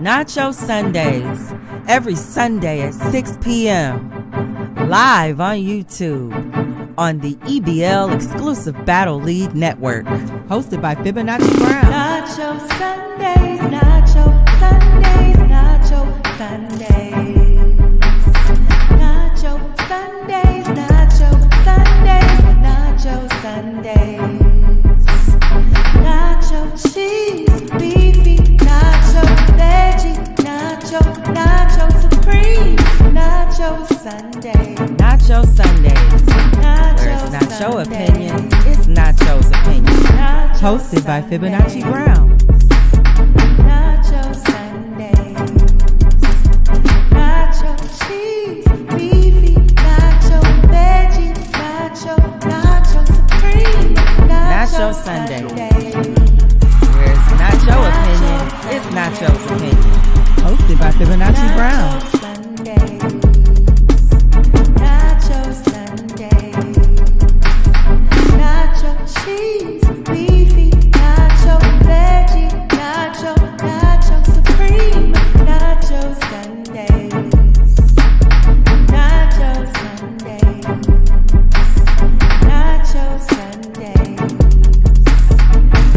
Nacho Sundays, every Sunday at 6 p.m. Live on YouTube on the EBL exclusive Battle League Network. Hosted by FiboNacci Brown. Nacho Sundays, Nacho Sundays, Nacho Sundays. Nacho Sundays, Nacho Sundays, Nacho Sundays. Nacho cheese, beefy, nacho veggie, nacho supreme, nacho Sundays. Nacho Sundays. Nacho Where it's not your Sundays. opinion, it's Nacho's opinion. Nacho Hosted by Sundays. FiboNacci Brown. Nacho Sundays. Nacho cheese, beefy, nacho veggie, nacho supreme, Nacho Sundays. Where it's not your opinion, it's Nacho's opinion. Hosted by FiboNacci Brown. Nacho Sundays. Nacho cheese, beefy, nacho veggie, nacho supreme, nacho Sundays. Nacho Sundays. Nacho Sundays.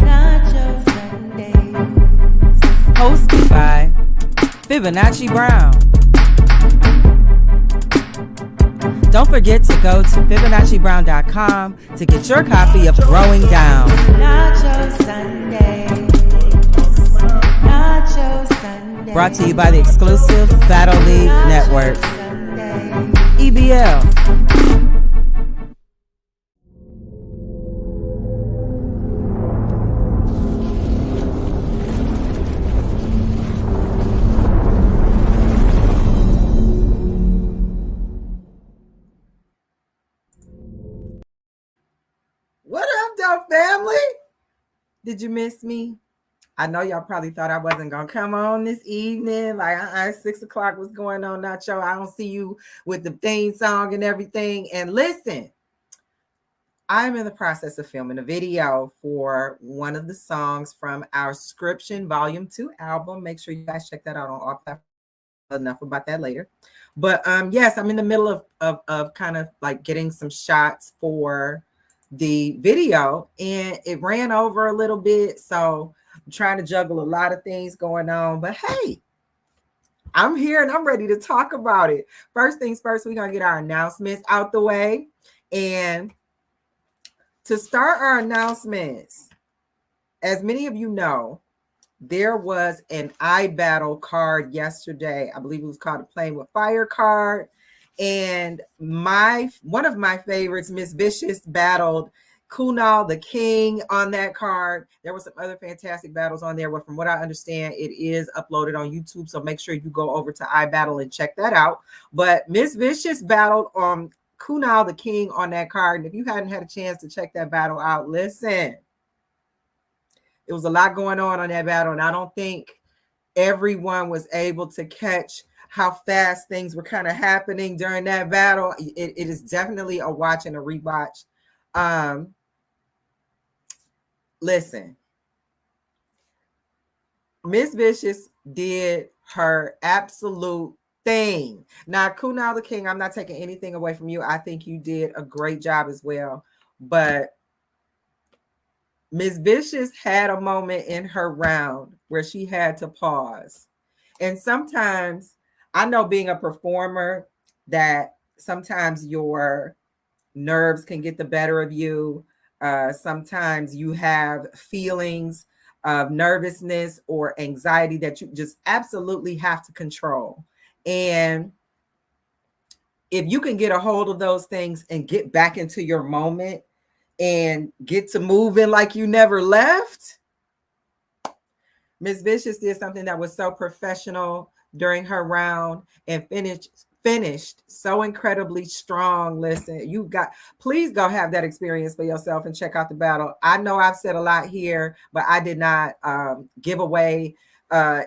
Nacho Sundays. Hosted by FiboNacci Brown. Don't forget to go to FiboNacciBrown.com to get your copy of Throwing Down. Nacho Sundays. Nacho Sundays. Brought to you by the exclusive Battle League Network. EBL. What up, dope family? Did you miss me? I know y'all probably thought I wasn't gonna come on this evening. Like 6 o'clock was going on, Nacho. I don't see you with the theme song and everything. And listen, I'm in the process of filming a video for one of the songs from our Scription Volume 2 album. Make sure you guys check that out on all platforms. Enough about that later. But yes, I'm in the middle of kind of like getting some shots for the video, and it ran over a little bit, so I'm trying to juggle a lot of things going on. But hey, I'm here and I'm ready to talk about it. First things first, we're gonna get our announcements out the way. And to start our announcements, as many of you know, there was an iBattle card yesterday. I believe it was called a Playing with Fire card. And one of my favorites, MissVicious, battled Kunal the King on that card. There were some other fantastic battles on there, but from what I understand, it is uploaded on YouTube. So make sure you go over to iBattle and check that out. But MissVicious battled Kunal the King on that card. And if you hadn't had a chance to check that battle out, listen, it was a lot going on that battle. And I don't think everyone was able to catch how fast things were kind of happening during that battle. It is definitely a watch and a rewatch. Listen, MissVicious did her absolute thing. Now, Kunal the King, I'm not taking anything away from you. I think you did a great job as well. But MissVicious had a moment in her round where she had to pause. And sometimes, I know being a performer that sometimes your nerves can get the better of you. Sometimes you have feelings of nervousness or anxiety that you just absolutely have to control. And if you can get a hold of those things and get back into your moment and get to moving like you never left, MissVicious did something that was so professional during her round and finished so incredibly strong. Listen, please go have that experience for yourself and check out the battle. I know I've said a lot here, but I did not give away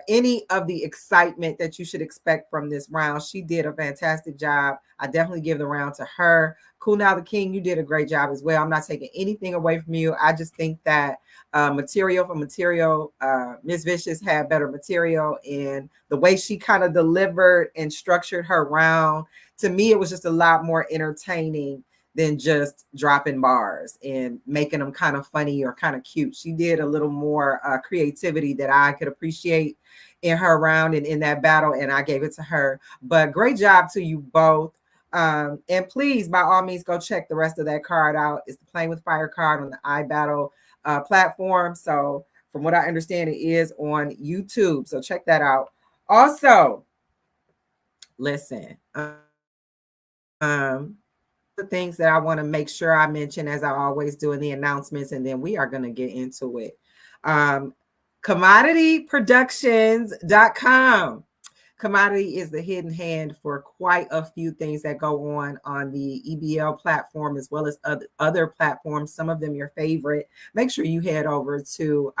any of the excitement that you should expect from this round. She did a fantastic job. I definitely give the round to her. Kunal the King, you did a great job as well. I'm not taking anything away from you. I just think that material for material, MissVicious had better material, and the way she kind of delivered and structured her round, to me, it was just a lot more entertaining than just dropping bars and making them kind of funny or kind of cute. She did a little more creativity that I could appreciate in her round and in that battle, and I gave it to her. But great job to you both. And please, by all means, go check the rest of that card out. It's the Playing with Fire card on the iBattle platform. So from what I understand, it is on YouTube. So check that out. Also, listen, the things that I want to make sure I mention, as I always do in the announcements, and then we are going to get into it. CommodityProductions.com. Commodity is the hidden hand for quite a few things that go on the EBL platform, as well as other platforms, some of them your favorite. Make sure you head over to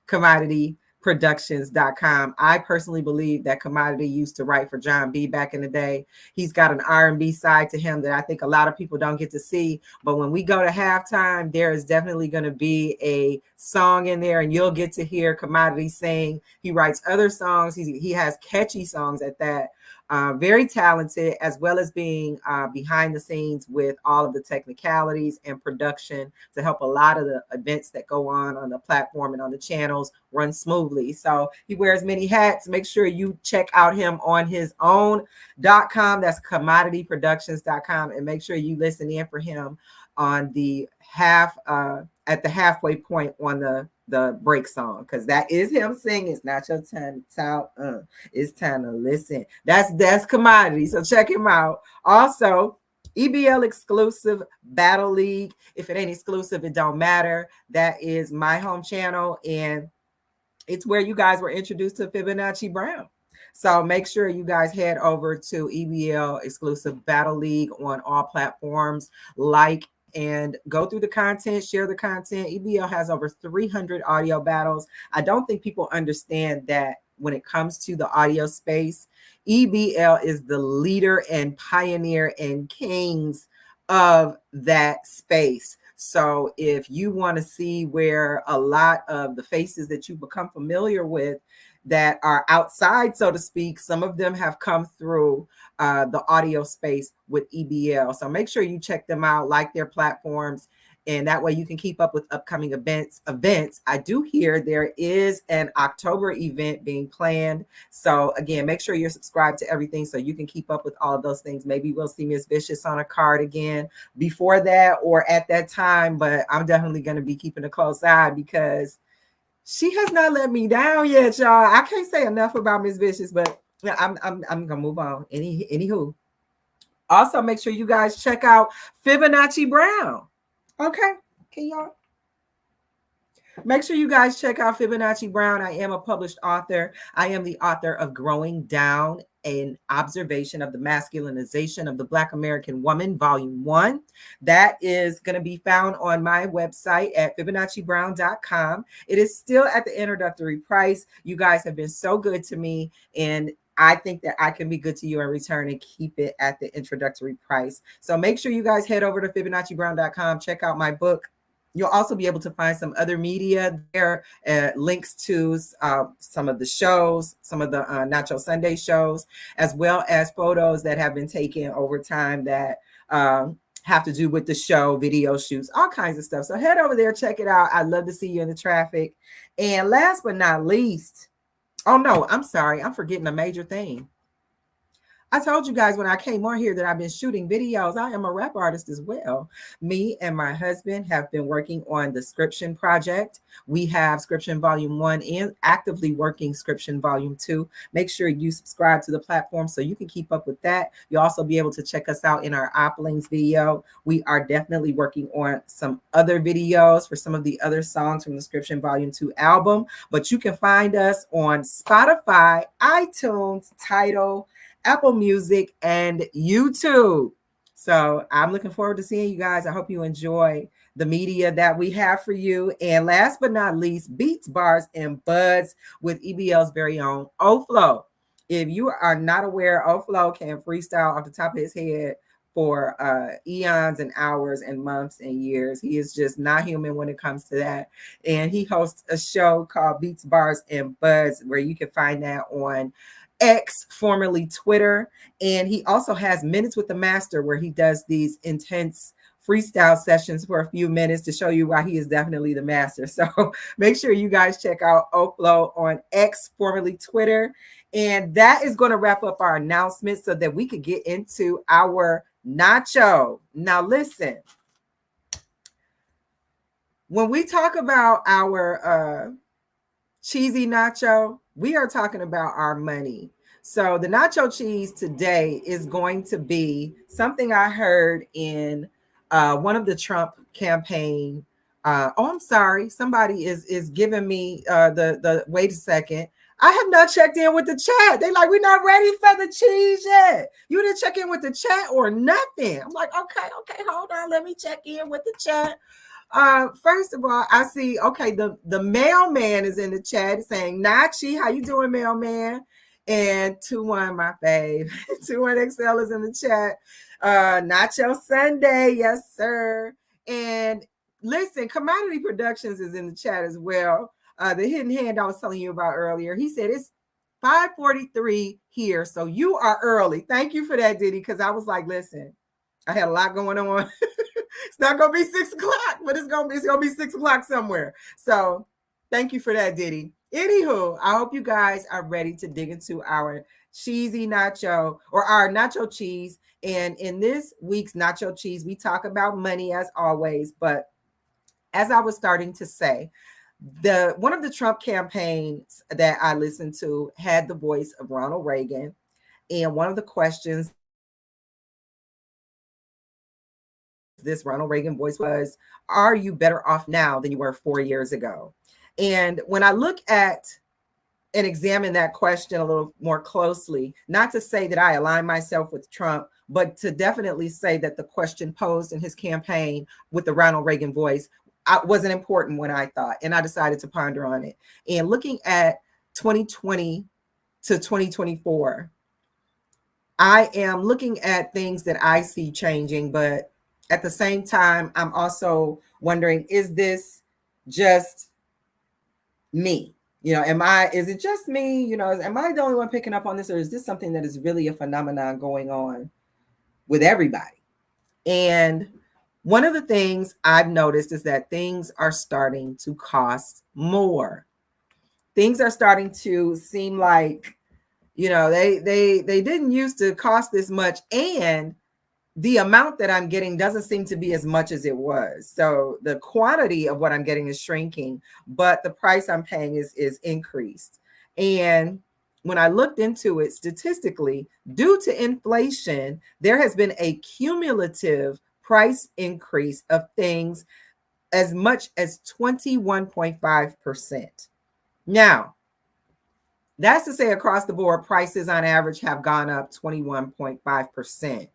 CommodityProductions.com. I personally believe that Commodity used to write for John B back in the day. He's got an R&B side to him that I think a lot of people don't get to see. But when we go to halftime, there is definitely going to be a song in there, and you'll get to hear Commodity sing. He writes other songs. He has catchy songs at that. Very talented, as well as being behind the scenes with all of the technicalities and production to help a lot of the events that go on the platform and on the channels run smoothly. So he wears many hats. Make sure you check out him on his own.com. That's commodityproductions.com. And make sure you listen in for him on the at the halfway point on the break song, because that is him singing. It's not your time to talk. It's time to listen. That's Commodity. So check him out. Also, EBL exclusive Battle League. If it ain't exclusive, it don't matter. That is my home channel, and it's where you guys were introduced to Fibonacci Brown. So make sure you guys head over to EBL exclusive Battle League on all platforms. Like and go through the content, share the content. EBL has over 300 audio battles. I don't think people understand that when it comes to the audio space, EBL is the leader and pioneer and kings of that space. So if you want to see where a lot of the faces that you become familiar with that are outside, so to speak, some of them have come through the audio space with EBL. So make sure you check them out, like their platforms, and that way you can keep up with upcoming events. I do hear there is an October event being planned. So again, make sure you're subscribed to everything so you can keep up with all of those things. Maybe we'll see MissVicious on a card again before that or at that time, but I'm definitely going to be keeping a close eye because she has not let me down yet, y'all. I can't say enough about MissVicious, but yeah, I'm gonna move on. Anywho. Also, make sure you guys check out Fibonacci Brown. Okay, can y'all? Make sure you guys check out Fibonacci Brown. I am a published author. I am the author of Growing Down, an Observation of the Masculinization of the Black American Woman, Volume 1. That is going to be found on my website at FiboNacciBrown.com. It is still at the introductory price. You guys have been so good to me, and I think that I can be good to you in return and keep it at the introductory price. So make sure you guys head over to FiboNacciBrown.com, check out my book. You'll also be able to find some other media there, links to some of the shows, some of the Nacho Sunday shows, as well as photos that have been taken over time that have to do with the show, video shoots, all kinds of stuff. So head over there, check it out. I'd love to see you in the traffic. And last but not least, oh no, I'm sorry, I'm forgetting a major thing. I told you guys when I came on here that I've been shooting videos. I am a rap artist as well. Me and my husband have been working on the Scription project. We have Scription Volume 1 and actively working Scription Volume 2. Make sure you subscribe to the platform so you can keep up with that. You'll also be able to check us out in our Oplings video. We are definitely working on some other videos for some of the other songs from the Scription Volume 2 album. But you can find us on Spotify, iTunes, Tidal, Apple Music, and YouTube. So I'm looking forward to seeing you guys. I hope you enjoy the media that we have for you. And last but not least, Beats, Bars, and Buds with EBL's very own Oflo. If you are not aware, Oflo can freestyle off the top of his head for eons and hours and months and years. He is just not human when it comes to that. And he hosts a show called Beats, Bars, and Buzz, where you can find that on X, formerly Twitter. And he also has Minutes with the Master, where he does these intense freestyle sessions for a few minutes to show you why he is definitely the master. So make sure you guys check out Oflo on X, formerly Twitter. And that is going to wrap up our announcements so that we could get into our nacho. Now, listen, when we talk about our cheesy nacho, we are talking about our money. So the nacho cheese today is going to be something I heard in one of the Trump campaign. I'm sorry, somebody is giving me the wait a second. I have not checked in with the chat. They like, we're not ready for the cheese yet. You didn't check in with the chat or nothing. I'm like, okay, hold on. Let me check in with the chat. First of all, I see, okay, the mailman is in the chat saying, Nachi, how you doing, mailman? And 2-1, my fave. 2-1XL is in the chat. Nacho Sunday, yes, sir. And listen, Commodity Productions is in the chat as well. The hidden hand I was telling you about earlier. He said it's 5:43 here, so you are early. Thank you for that, Diddy, because I was like, listen, I had a lot going on. It's not gonna be 6 o'clock, but it's gonna be 6 o'clock somewhere. So thank you for that, Diddy. Anywho, I hope you guys are ready to dig into our cheesy nacho or our nacho cheese. And in this week's nacho cheese, we talk about money as always. But as I was starting to say, one of the Trump campaigns that I listened to had the voice of Ronald Reagan. And one of the questions this Ronald Reagan voice was, are you better off now than you were 4 years ago? And when I look at and examine that question a little more closely, not to say that I align myself with Trump, but to definitely say that the question posed in his campaign with the Ronald Reagan voice was an important one, I thought, and I decided to ponder on it. And looking at 2020 to 2024, I am looking at things that I see changing, but at the same time, I'm also wondering, is this just me? You know, is it just me? You know, am I the only one picking up on this, or is this something that is really a phenomenon going on with everybody? And one of the things I've noticed is that things are starting to cost more. Things are starting to seem like, you know, they didn't used to cost this much, and the amount that I'm getting doesn't seem to be as much as it was. So the quantity of what I'm getting is shrinking, but the price I'm paying is increased. And when I looked into it statistically, due to inflation, there has been a cumulative price increase of things as much as 21.5%. Now, that's to say across the board, prices on average have gone up 21.5%.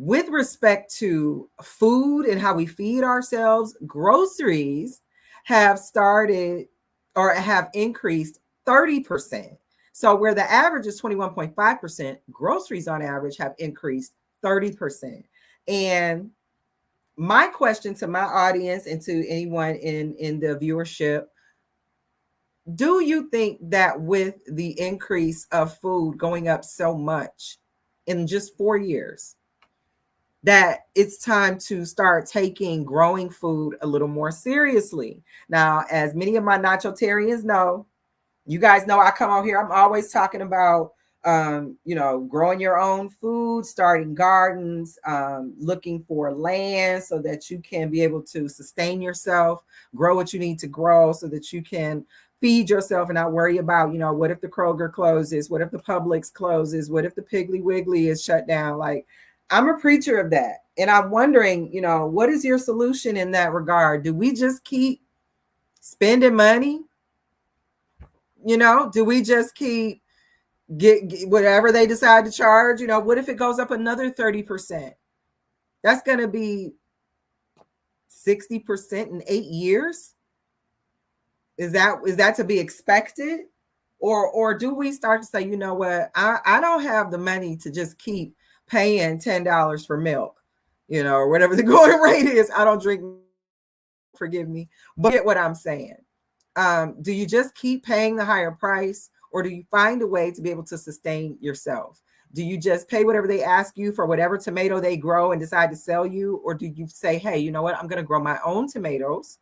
With respect to food and how we feed ourselves, groceries have started or have increased 30%. So where the average is 21.5%, groceries on average have increased 30%. And my question to my audience and to anyone in the viewership, do you think that with the increase of food going up so much in just 4 years, that it's time to start taking growing food a little more seriously? Now, as many of my nachotarians know, you guys know I come out here, I'm always talking about, you know, growing your own food, starting gardens, looking for land so that you can be able to sustain yourself, grow what you need to grow so that you can feed yourself and not worry about, you know, what if the Kroger closes? What if the Publix closes? What if the Piggly Wiggly is shut down? Like, I'm a preacher of that. And I'm wondering, you know, what is your solution in that regard? Do we just keep spending money? You know, do we just keep get whatever they decide to charge? You know, what if it goes up another 30%? That's going to be 60% in 8 years. Is that to be expected? Or do we start to say, you know what, I don't have the money to just keep paying $10 for milk, or whatever the going rate is. I don't drink, forgive me, but get what I'm saying. Do you just keep paying the higher price, or do you find a way to be able to sustain yourself? Do you just pay whatever they ask you for whatever tomato they grow and decide to sell you? Or do you say, hey, you know what? I'm going to grow my own tomatoes.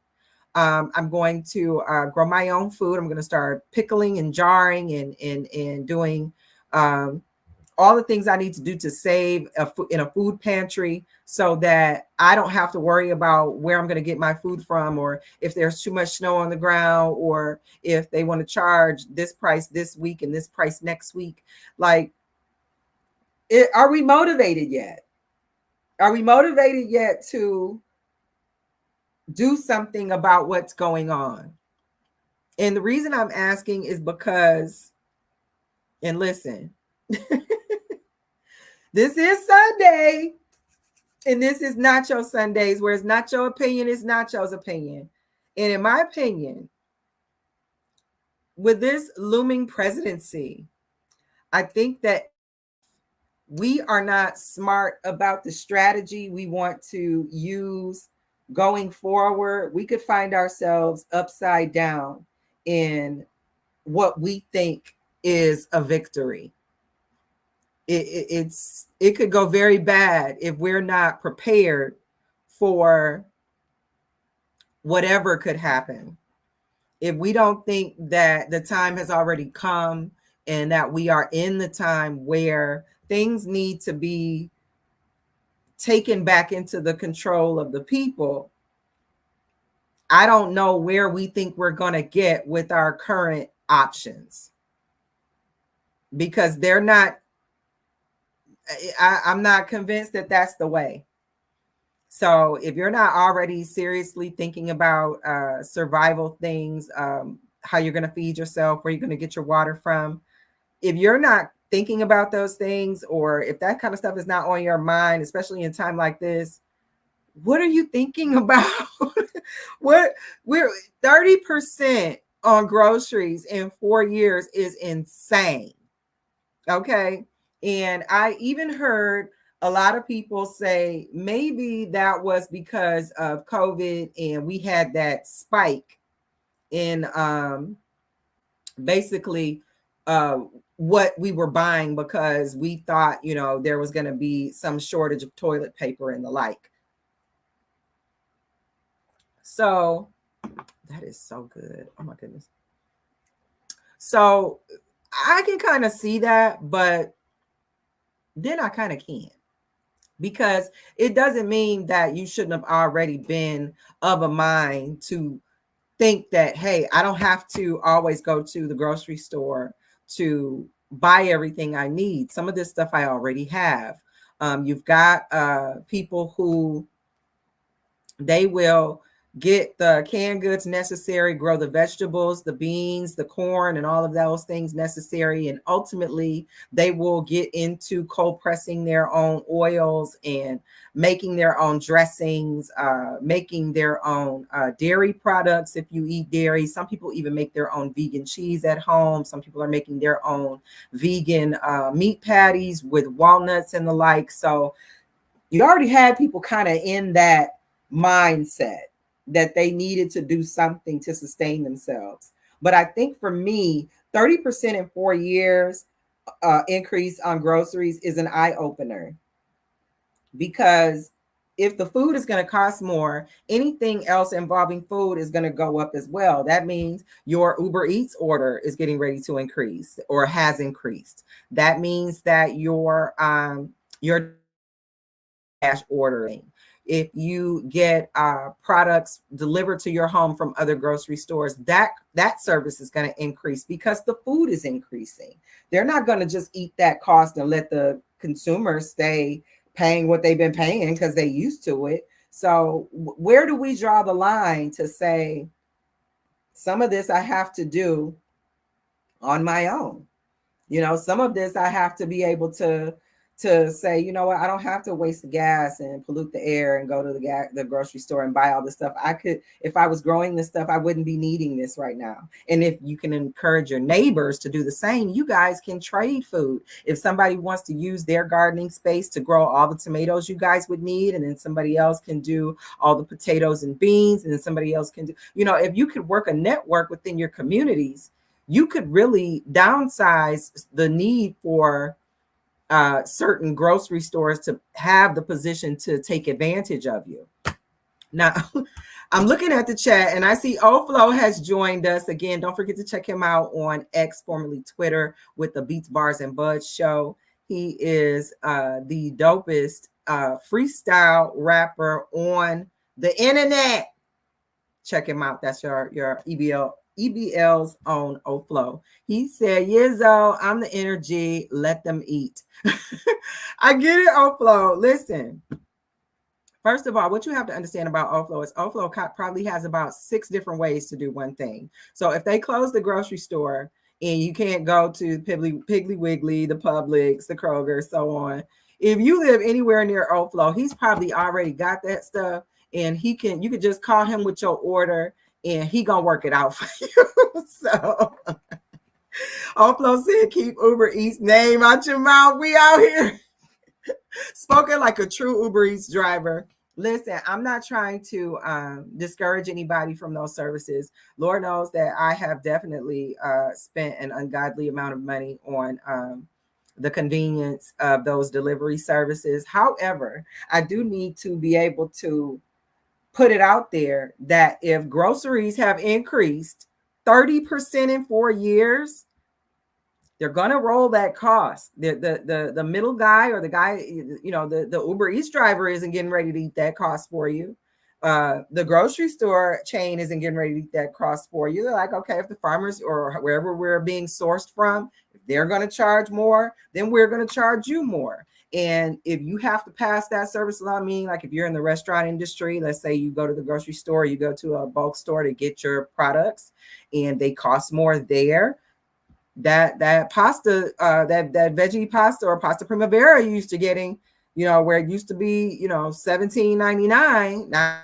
I'm going to grow my own food. I'm going to start pickling and jarring and doing all the things I need to do to save in a food pantry, so that I don't have to worry about where I'm going to get my food from, or if there's too much snow on the ground, or if they want to charge this price this week and this price next week. Like, are we motivated yet? Are we motivated yet to do something about what's going on? And the reason I'm asking is because, and listen, this is Sunday, and this is Nacho Sundays, whereas Nacho opinion is Nacho's opinion. And in my opinion, with this looming presidency, I think that we are not smart about the strategy we want to use going forward. We could find ourselves upside down in what we think is a victory. It could go very bad if we're not prepared for whatever could happen. If we don't think that the time has already come and that we are in the time where things need to be taken back into the control of the people, I don't know where we think we're going to get with our current options, because they're not, I'm not convinced that that's the way. So if you're not already seriously thinking about survival things, how you're going to feed yourself, where you're going to get your water from, if you're not thinking about those things, or if that kind of stuff is not on your mind, especially in a time like this, what are you thinking about? What, we're 30% on groceries in 4 years is insane. Okay. And I even heard a lot of people say maybe that was because of COVID, and we had that spike in basically what we were buying, because we thought, there was going to be some shortage of toilet paper and the like. So that is so good. Oh my goodness. So I can kind of see that, but then I kind of can't, because it doesn't mean that you shouldn't have already been of a mind to think that, hey, I don't have to always go to the grocery store to buy everything I need. Some of this stuff I already have. You've got people who they will get the canned goods necessary, grow the vegetables, the beans, the corn, and all of those things necessary. And ultimately, they will get into cold pressing their own oils and making their own dressings, making their own dairy products. If you eat dairy, some people even make their own vegan cheese at home. Some people are making their own vegan meat patties with walnuts and the like. So you already had people kind of in that mindset that they needed to do something to sustain themselves. But I think for me, 30% in 4 years increase on groceries is an eye opener, because if the food is going to cost more, anything else involving food is going to go up as well. That means your Uber Eats order is getting ready to increase or has increased. That means that your cash ordering, if you get products delivered to your home from other grocery stores, that service is going to increase because the food is increasing. They're not going to just eat that cost and let the consumer stay paying what they've been paying because they used to it. So where do we draw the line to say some of this I have to do on my own? Some of this I have to be able to to say, you know what, I don't have to waste the gas and pollute the air and go to the grocery store and buy all this stuff. I could, if I was growing this stuff, I wouldn't be needing this right now. And if you can encourage your neighbors to do the same, you guys can trade food. If somebody wants to use their gardening space to grow all the tomatoes you guys would need, and then somebody else can do all the potatoes and beans, and then somebody else can do, you know, if you could work a network within your communities, you could really downsize the need for certain grocery stores to have the position to take advantage of you. Now, I'm looking at the chat and I see Oflo has joined us again. Don't forget to check him out on X, formerly Twitter, with the Beats, Bars, and Buds show. He is the dopest freestyle rapper on the internet. Check him out. That's your EBL's own Oflo. He said, Yizzo, I'm the energy. Let them eat. I get it, Oflo. Listen. First of all, what you have to understand about Oflo is Oflo probably has about 6 different ways to do one thing. So if they close the grocery store and you can't go to Piggly Wiggly, the Publix, the Kroger, so on, if you live anywhere near Oflo, he's probably already got that stuff, and you could just call him with your order and he gonna work it out for you. So Oflo said, keep Uber Eats name out your mouth. We out here. Spoken like a true Uber Eats driver. Listen, I'm not trying to discourage anybody from those services. Lord knows that I have definitely spent an ungodly amount of money on the convenience of those delivery services. However, I do need to be able to put it out there that if groceries have increased 30% in 4 years, they're going to roll that cost. The middle guy, or the guy, you know, the Uber Eats driver isn't getting ready to eat that cost for you. The grocery store chain isn't getting ready to eat that cost for you. They're like, okay, if the farmers or wherever we're being sourced from, if they're going to charge more, then we're going to charge you more. And if you have to pass that service along, I mean, like if you're in the restaurant industry, let's say you go to the grocery store, you go to a bulk store to get your products and they cost more there. That pasta, that veggie pasta or pasta primavera you used to getting, you know, where it used to be, you know, $17.99, now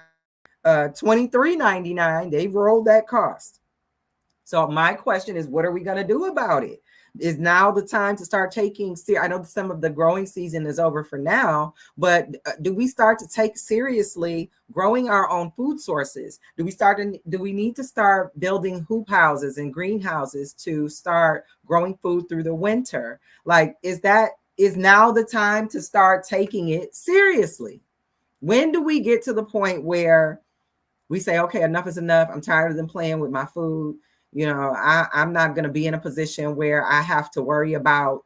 $23.99, they've rolled that cost. So my question is, what are we going to do about it? Is now the time to start taking, I know some of the growing season is over for now, but do we start to take seriously growing our own food sources? Do we need to start building hoop houses and greenhouses to start growing food through the winter? Like, is now the time to start taking it seriously? When do we get to the point where we say, okay, enough is enough. I'm tired of them playing with my food. You know, I'm not going to be in a position where I have to worry about,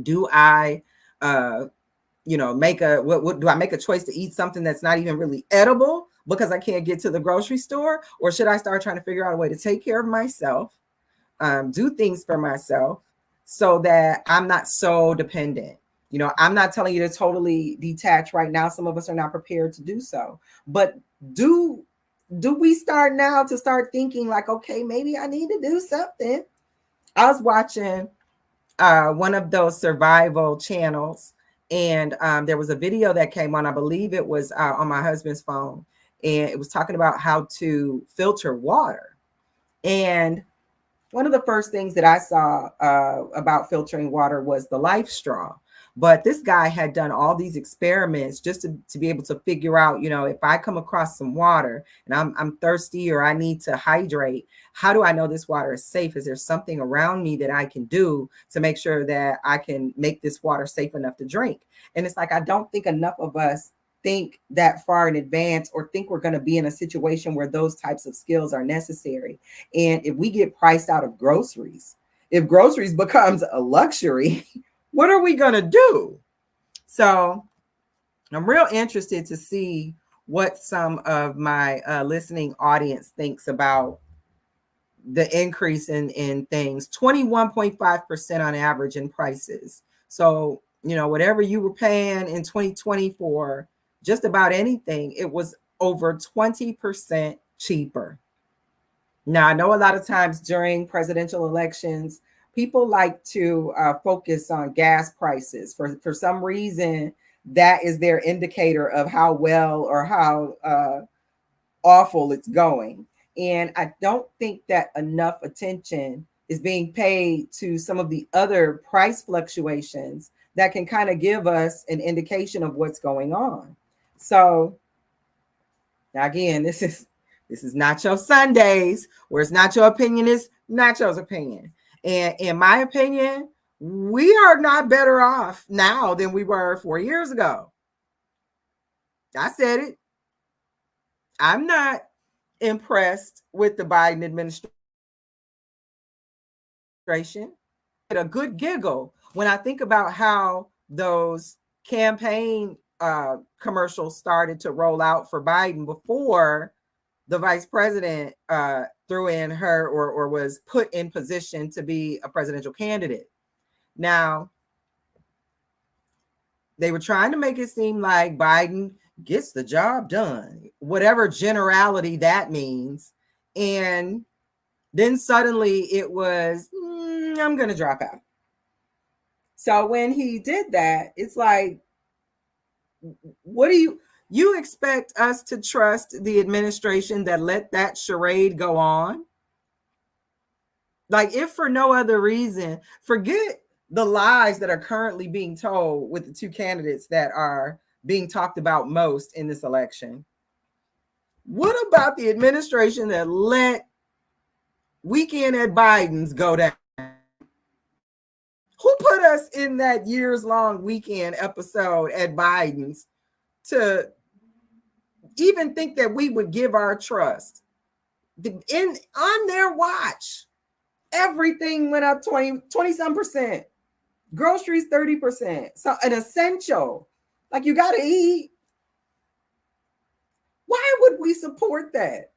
do I, you know, what do I make a choice to eat something that's not even really edible because I can't get to the grocery store? Or should I start trying to figure out a way to take care of myself, do things for myself so that I'm not so dependent? You know, I'm not telling you to totally detach right now. Some of us are not prepared to do so, but do we start now to start thinking like, okay, maybe I need to do something? I was watching one of those survival channels, and there was a video that came on. I believe it was on my husband's phone, and it was talking about how to filter water. And one of the first things that I saw about filtering water was the life straw. But this guy had done all these experiments just to be able to figure out, you know, if I come across some water and I'm thirsty or I need to hydrate, how do I know this water is safe? Is there something around me that I can do to make sure that I can make this water safe enough to drink? And it's like, I don't think enough of us think that far in advance or think we're going to be in a situation where those types of skills are necessary. And if we get priced out of groceries, if groceries becomes a luxury, what are we going to do? So I'm real interested to see what some of my listening audience thinks about the increase in things. 21.5% on average in prices. So, you know, whatever you were paying in 2020 for just about anything, it was over 20% cheaper. Now, I know a lot of times during presidential elections, people like to focus on gas prices. For some reason, that is their indicator of how well or how awful it's going. And I don't think that enough attention is being paid to some of the other price fluctuations that can kind of give us an indication of what's going on. So now again, this is Nacho Sundays, where it's not your opinion, it's Nacho's opinion. And in my opinion, we are not better off now than we were 4 years ago. I said it. I'm not impressed with the Biden administration. Get a good giggle when I think about how those campaign commercials started to roll out for Biden before the vice president threw in her or was put in position to be a presidential candidate. Now, they were trying to make it seem like Biden gets the job done, whatever generality that means. And then suddenly it was, I'm going to drop out. So when he did that, it's like, what do you expect us to trust the administration that let that charade go on? Like, if for no other reason, forget the lies that are currently being told with the two candidates that are being talked about most in this election. What about the administration that let Weekend at Biden's go down? Who put us in that years-long weekend episode at Biden's to even think that we would give our trust? On their watch, everything went up 20-some percent. Groceries 30%. So an essential, like you got to eat. Why would we support that?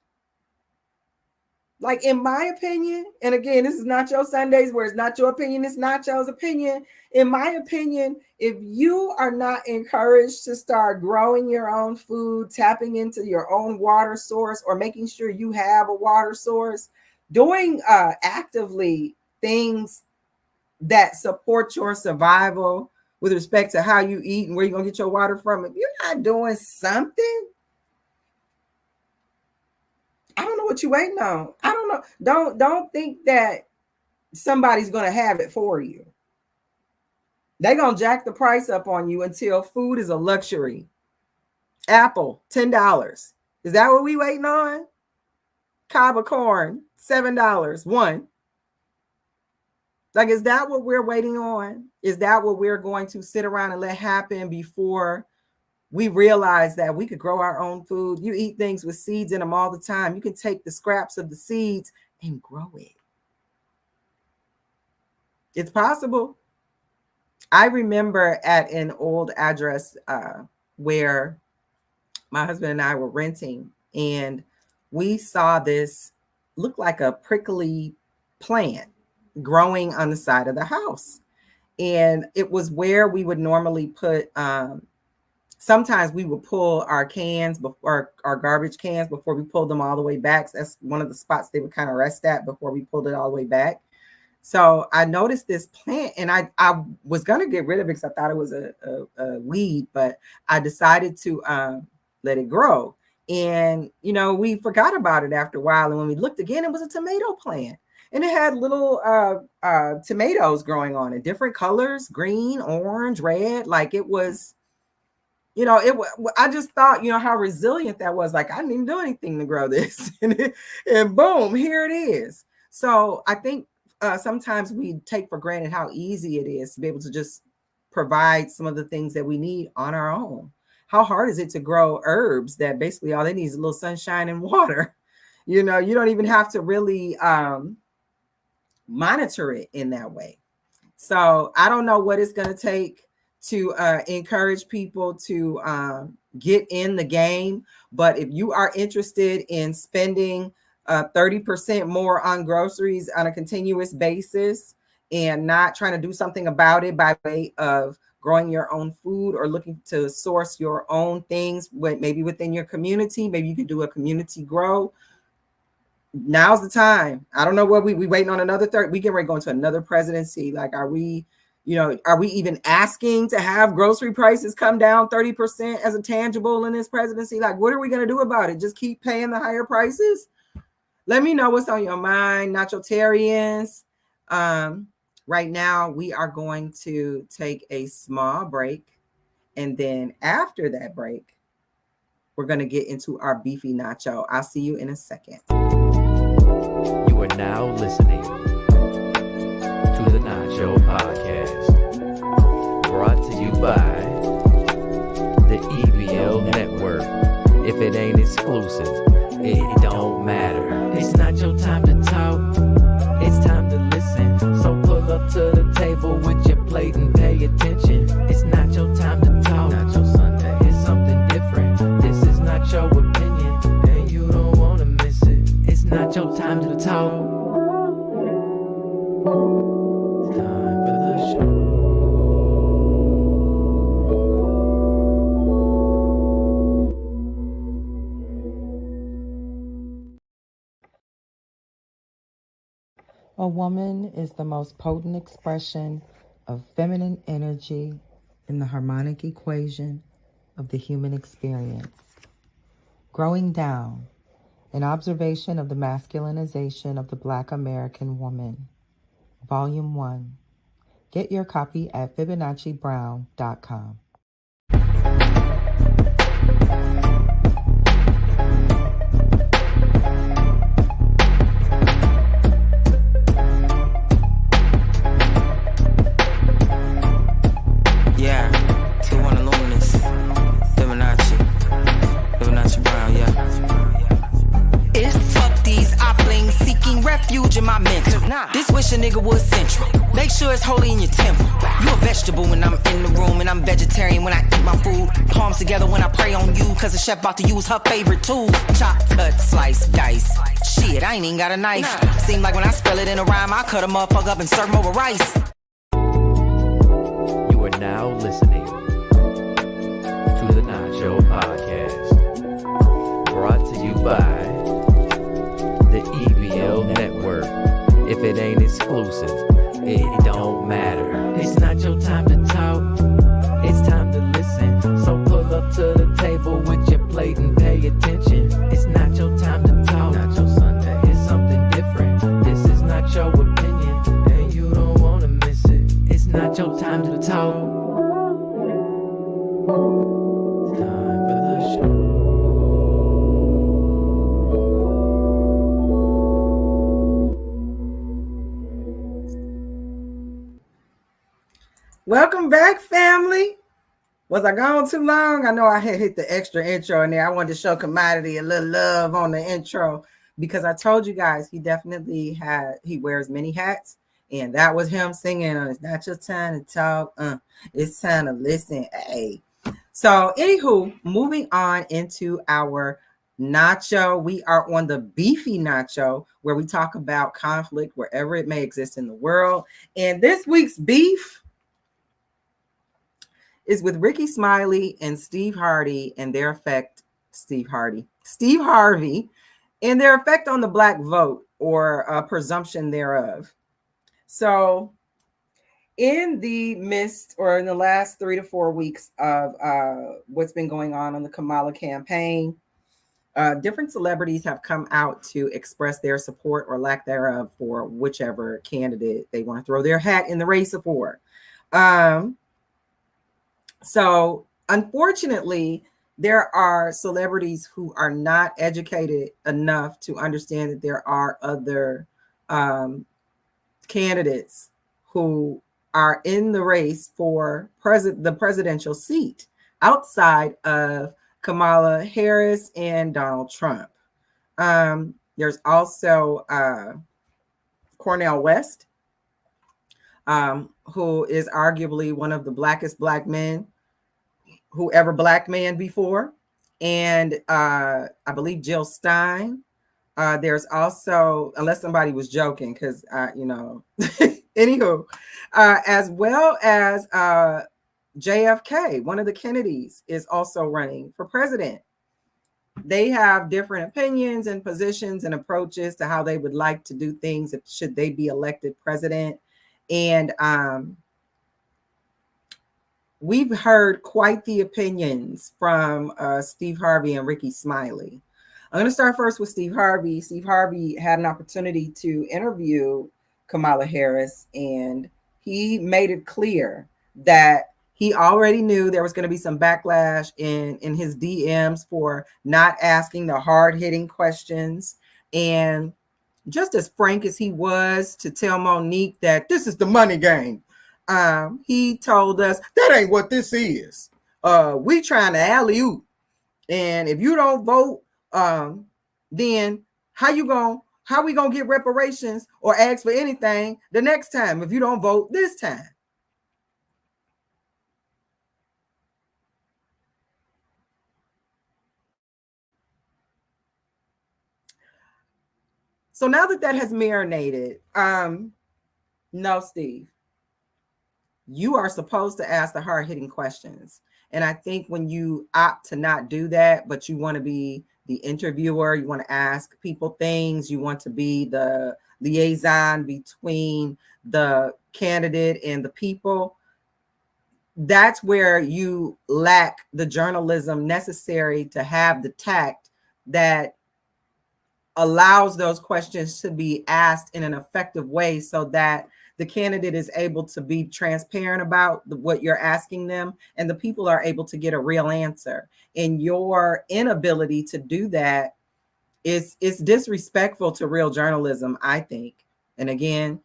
Like, in my opinion, and again, this is Nacho Sundays, where it's not your opinion, it's Nacho's opinion. In my opinion, if you are not encouraged to start growing your own food, tapping into your own water source, or making sure you have a water source, doing actively things that support your survival with respect to how you eat and where you're going to get your water from, if you're not doing something, I don't know what you're waiting on. I don't know. Don't think that somebody's going to have it for you. They're going to jack the price up on you until food is a luxury. Apple, $10. Is that what we waiting on? Cob of corn, $7, one. Like, is that what we're waiting on? Is that what we're going to sit around and let happen before we realize that we could grow our own food? You eat things with seeds in them all the time. You can take the scraps of the seeds and grow it. It's possible. I remember at an old address where my husband and I were renting, and we saw this look like a prickly plant growing on the side of the house. And it was where we would normally put sometimes we would pull our cans before our garbage cans before we pulled them all the way back. So that's one of the spots they would kind of rest at before we pulled it all the way back. So I noticed this plant, and I was going to get rid of it because I thought it was a weed, but I decided to let it grow. And, you know, we forgot about it after a while. And when we looked again, it was a tomato plant. And it had little tomatoes growing on it, different colors, green, orange, red. Like, it was, you know, I just thought, you know, how resilient that was. Like, I didn't even do anything to grow this. and boom, here it is. So I think sometimes we take for granted how easy it is to be able to just provide some of the things that we need on our own. How hard is it to grow herbs that basically all they need is a little sunshine and water? You know, you don't even have to really monitor it in that way. So I don't know what it's going to take to encourage people to get in the game. But if you are interested in spending 30% more on groceries on a continuous basis and not trying to do something about it by way of growing your own food or looking to source your own things, maybe within your community, maybe you can do a community grow. now's the time. I don't know what we waiting on another third. We get ready to go into another presidency. Like, are we, are we even asking to have grocery prices come down 30% as a tangible in this presidency? Like, what are we going to do about it? Just keep paying the higher prices? Let me know what's on your mind, Nachotarians. Right now, we are going to take a small break. And then after that break, we're going to get into our beefy nacho. I'll see you in a second. You are now listening to the Nacho Podcast, brought to you by the EBL Network. If it ain't exclusive, it don't matter. It's not your time to talk, it's time to listen. So pull up to the table with your plate and pay attention. It's not your time to talk, not your Sunday. It's something different. This is not your opinion, and you don't want to miss it. It's not your time to talk. It's time for the show. A woman is the most potent expression of feminine energy in the harmonic equation of the human experience. Growing Down, an observation of the masculinization of the Black American woman. Volume 1. Get your copy at FiboNacciBrown.com. Yeah, T1 Illuminous, FiboNacci Brown, yeah. It's fuck these oplings seeking refuge in my mental. This wish a nigga was central. Make sure it's holy in your temple. You a vegetable when I'm in the room, and I'm vegetarian when I eat my food. Palms together when I pray on you, cause the chef about to use her favorite tool. Chop, cut, slice, dice. Shit, I ain't even got a knife. Seem like when I spell it in a rhyme, I cut a motherfucker up and serve him over rice. You are now listening to the Nacho Podcast, brought to you by the EBL Network. If it ain't exclusive, it don't matter. It's not your time to talk, it's time to listen. So pull up to the table with your plate and pay attention. It's not your time to talk, not your Sunday. It's something different. This is not your opinion, and you don't want to miss it. It's not your time to talk. It's time for the show. Welcome back, family. Was I gone too long? I know I had hit the extra intro in there. I wanted to show Commodity a little love on the intro because I told you guys he wears many hats, and that was him singing on It's Not Your Time to Talk. It's time to listen. Hey. So, anywho, moving on into our nacho. We are on the beefy nacho, where we talk about conflict wherever it may exist in the world. And this week's beef is with Rickey Smiley and Steve Harvey and their effect and their effect on the Black vote, or presumption thereof. So in the midst, or in the last 3 to 4 weeks of what's been going on the Kamala campaign, different celebrities have come out to express their support or lack thereof for whichever candidate they want to throw their hat in the race for. So unfortunately, there are celebrities who are not educated enough to understand that there are other candidates who are in the race for the presidential seat outside of Kamala Harris and Donald Trump. There's also Cornel West, who is arguably one of the blackest black men who ever black man before. And I believe Jill Stein. There's also, unless somebody was joking, because, anywho, as well as JFK, one of the Kennedys, is also running for president. they have different opinions and positions and approaches to how they would like to do things if should they be elected president. And we've heard quite the opinions from Steve Harvey and Rickey Smiley. I'm going to start first with Steve Harvey. Steve Harvey had an opportunity to interview Kamala Harris, and he made it clear that he already knew there was going to be some backlash in his DMs for not asking the hard-hitting questions. And just as frank as he was to tell Monique that this is the money game, he told us that ain't what this is. We trying to alley-oop. And if you don't vote, then how we gonna get reparations or ask for anything the next time if you don't vote this time? So now that has marinated, no, Steve, you are supposed to ask the hard-hitting questions. And I think when you opt to not do that, but you want to be the interviewer, you want to ask people things, you want to be the liaison between the candidate and the people, that's where you lack the journalism necessary to have the tact that allows those questions to be asked in an effective way so that the candidate is able to be transparent about what you're asking them and the people are able to get a real answer. And your inability to do that is disrespectful to real journalism, I think. And again,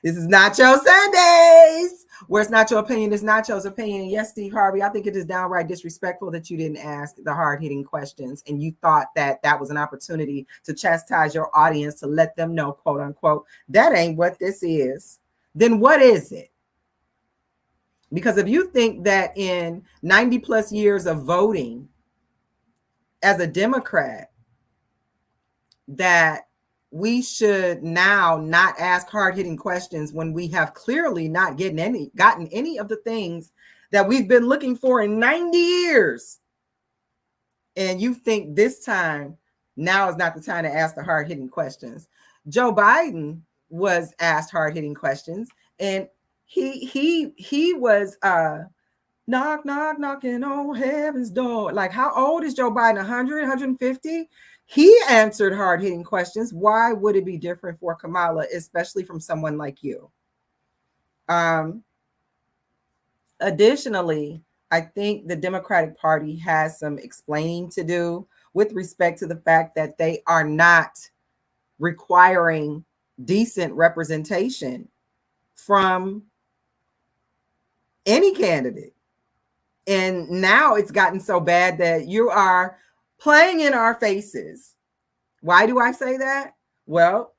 this is Nacho Sundays, where it's not your opinion, it's Nacho's opinion. And yes, Steve Harvey, I think it is downright disrespectful that you didn't ask the hard-hitting questions and you thought that that was an opportunity to chastise your audience, to let them know, quote unquote, that ain't what this is. Then what is it? Because if you think that in 90 plus years of voting as a Democrat, that we should now not ask hard-hitting questions when we have clearly not gotten any of the things that we've been looking for in 90 years. And you think this time, now is not the time to ask the hard-hitting questions. Joe Biden was asked hard-hitting questions, and he was knock, knock, knocking on heaven's door. Like, how old is Joe Biden? 100, 150? He answered hard-hitting questions. Why would it be different for Kamala, especially from someone like you? Additionally, I think the Democratic Party has some explaining to do with respect to the fact that they are not requiring decent representation from any candidate. And now it's gotten so bad that you are playing in our faces. Why do I say that? Well,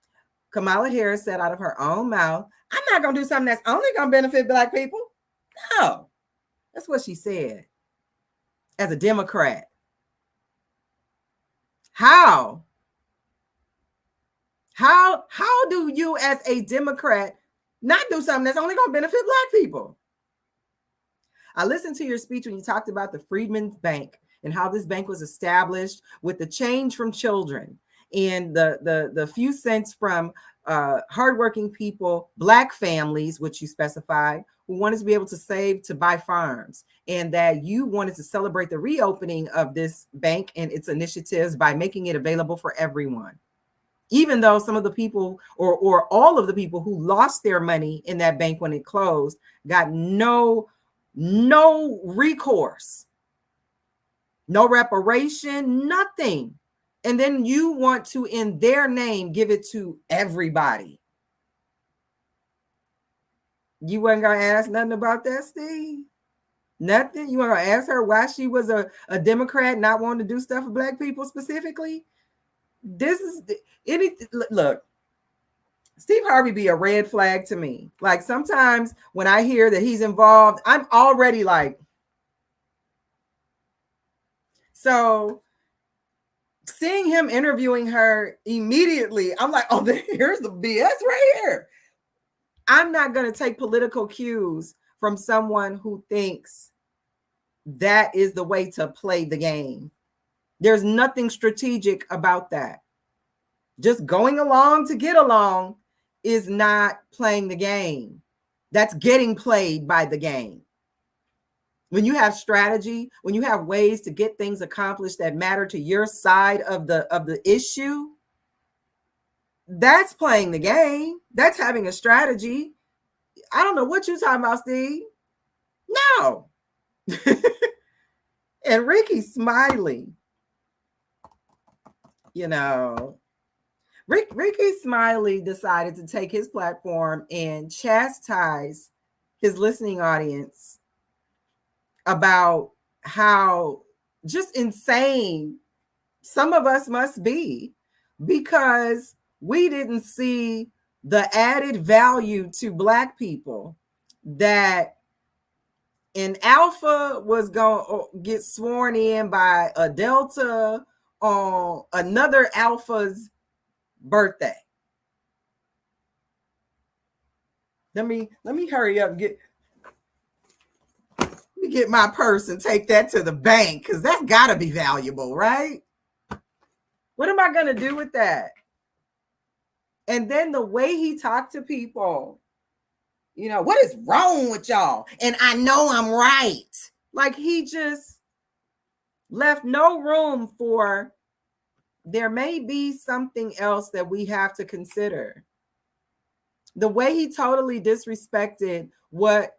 Kamala Harris said out of her own mouth, I'm not going to do something that's only going to benefit Black people. No, that's what she said as a Democrat. How do you as a Democrat not do something that's only going to benefit Black people? I listened to your speech when you talked about the Freedmen's Bank and how this bank was established with the change from children and the few cents from hardworking people, Black families, which you specified, who wanted to be able to save to buy farms, and that you wanted to celebrate the reopening of this bank and its initiatives by making it available for everyone. Even though some of the people or all of the people who lost their money in that bank when it closed got no recourse, no reparation, nothing. And then you want to, in their name, give it to everybody. You weren't going to ask nothing about that, Steve? Nothing? You weren't going to ask her why she was a Democrat not wanting to do stuff for Black people specifically? This is anything. Look, Steve Harvey be a red flag to me. Like, sometimes when I hear that he's involved, I'm already like, so seeing him interviewing her immediately, I'm like, oh, here's the BS right here. I'm not going to take political cues from someone who thinks that is the way to play the game. There's nothing strategic about that. Just going along to get along is not playing the game. That's getting played by the game. When you have strategy, when you have ways to get things accomplished that matter to your side of the issue, that's playing the game. That's having a strategy. I don't know what you're talking about, Steve. No. And Rickey Smiley, you know, Rickey Smiley decided to take his platform and chastise his listening audience about how just insane some of us must be, because we didn't see the added value to Black people that an Alpha was going to get sworn in by a Delta on another Alpha's birthday. Let me hurry up and get my purse and take that to the bank, because that's got to be valuable, right? What am I going to do with that? And then the way he talked to people, you know, what is wrong with y'all? And I know I'm right. Like, he just left no room for there may be something else that we have to consider. The way he totally disrespected what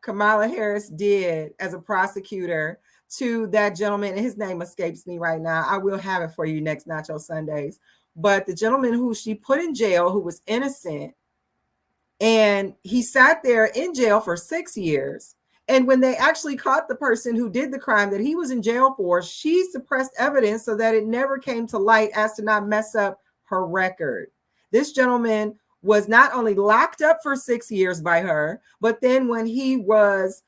Kamala Harris did as a prosecutor to that gentleman, and his name escapes me right now. I will have it for you next Nacho Sundays. But the gentleman who she put in jail, who was innocent, and he sat there in jail for 6 years. And when they actually caught the person who did the crime that he was in jail for, she suppressed evidence so that it never came to light, as to not mess up her record. This gentleman was not only locked up for 6 years by her, but then when he was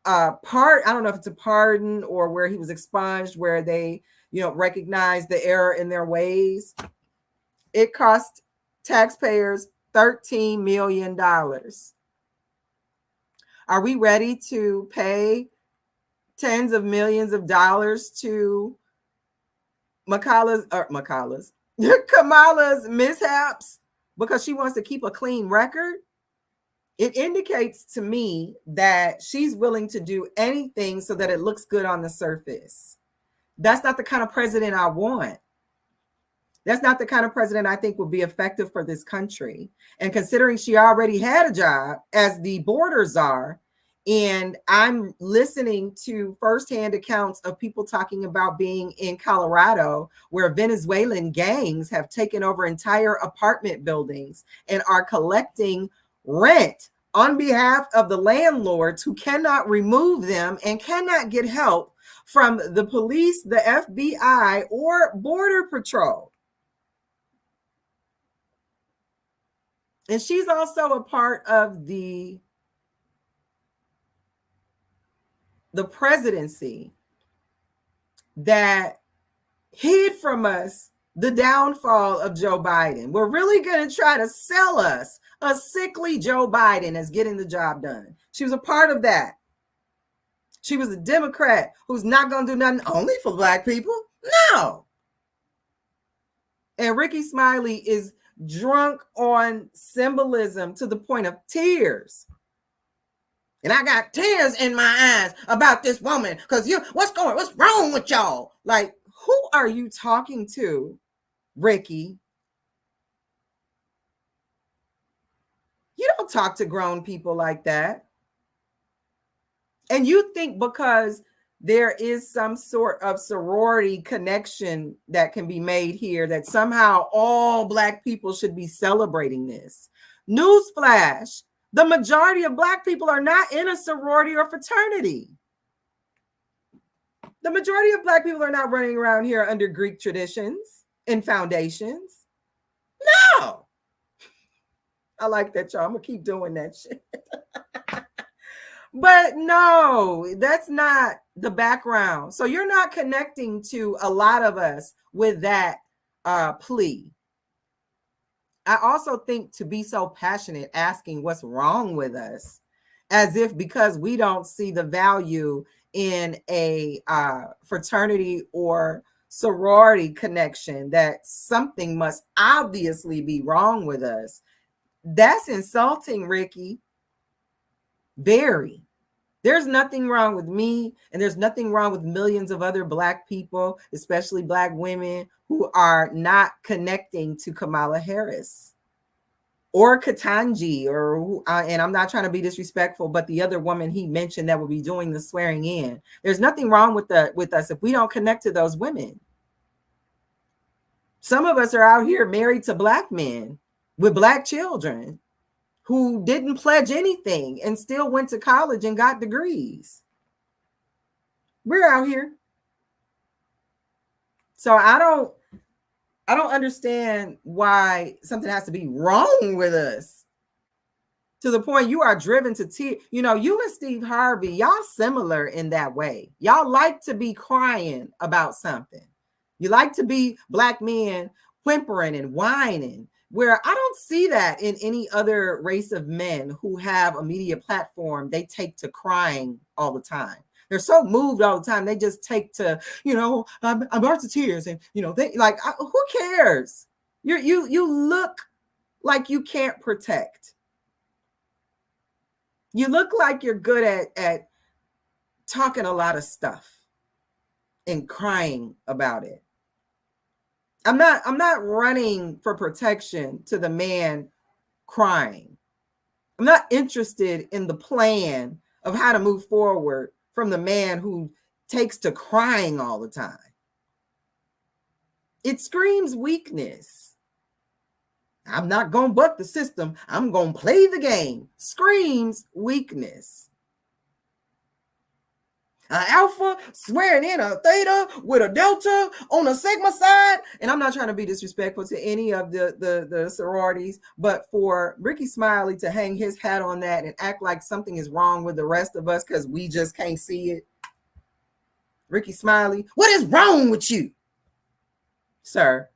I don't know if it's a pardon or where he was expunged, where they, you know, recognized the error in their ways, it cost taxpayers $13 million. Are we ready to pay tens of millions of dollars to Kamala's mishaps because she wants to keep a clean record? It indicates to me that she's willing to do anything so that it looks good on the surface. That's not the kind of president I want. That's not the kind of president I think would be effective for this country. And considering she already had a job as the border czar, and I'm listening to firsthand accounts of people talking about being in Colorado, where Venezuelan gangs have taken over entire apartment buildings and are collecting rent on behalf of the landlords, who cannot remove them and cannot get help from the police, the FBI, or Border Patrol. And she's also a part of the presidency that hid from us the downfall of Joe Biden. We're really going to try to sell us a sickly Joe Biden as getting the job done. She was a part of that. She was a Democrat who's not going to do nothing only for Black people. No. And Rickey Smiley is drunk on symbolism to the point of tears. And I got tears in my eyes about this woman, because what's wrong with y'all? Like, who are you talking to, Rickey? You don't talk to grown people like that. And you think because there is some sort of sorority connection that can be made here, that somehow all Black people should be celebrating this. Newsflash, the majority of Black people are not in a sorority or fraternity. The majority of Black people are not running around here under Greek traditions and foundations. No. I like that, y'all. I'm going to keep doing that shit. But no, that's not the background. So you're not connecting to a lot of us with that plea. I also think to be so passionate asking what's wrong with us, as if because we don't see the value in a fraternity or sorority connection that something must obviously be wrong with us. That's insulting, Rickey. Very. There's nothing wrong with me, and there's nothing wrong with millions of other Black people, especially Black women, who are not connecting to Kamala Harris or Ketanji, or and I'm not trying to be disrespectful, but the other woman he mentioned that will be doing the swearing in. There's nothing wrong with us if we don't connect to those women. Some of us are out here married to Black men with Black children who didn't pledge anything and still went to college and got degrees. We're out here. So I don't understand why something has to be wrong with us to the point you are driven to tears. You know, you and Steve Harvey, y'all similar in that way. Y'all like to be crying about something. You like to be Black men whimpering and whining, where I don't see that in any other race of men who have a media platform. They take to crying all the time. They're so moved all the time. They just take to, you know, I'm brought to tears, and you know, they like, who cares? You look like you can't protect. You look like you're good at talking a lot of stuff and crying about it. I'm not running for protection to the man crying. I'm not interested in the plan of how to move forward from the man who takes to crying all the time. It screams weakness. I'm not going to buck the system. I'm going to play the game. Screams weakness. An alpha swearing in a theta with a delta on a sigma side. And I'm not trying to be disrespectful to any of the sororities, but for Rickey Smiley to hang his hat on that and act like something is wrong with the rest of us because we just can't see it. Rickey Smiley, what is wrong with you, sir?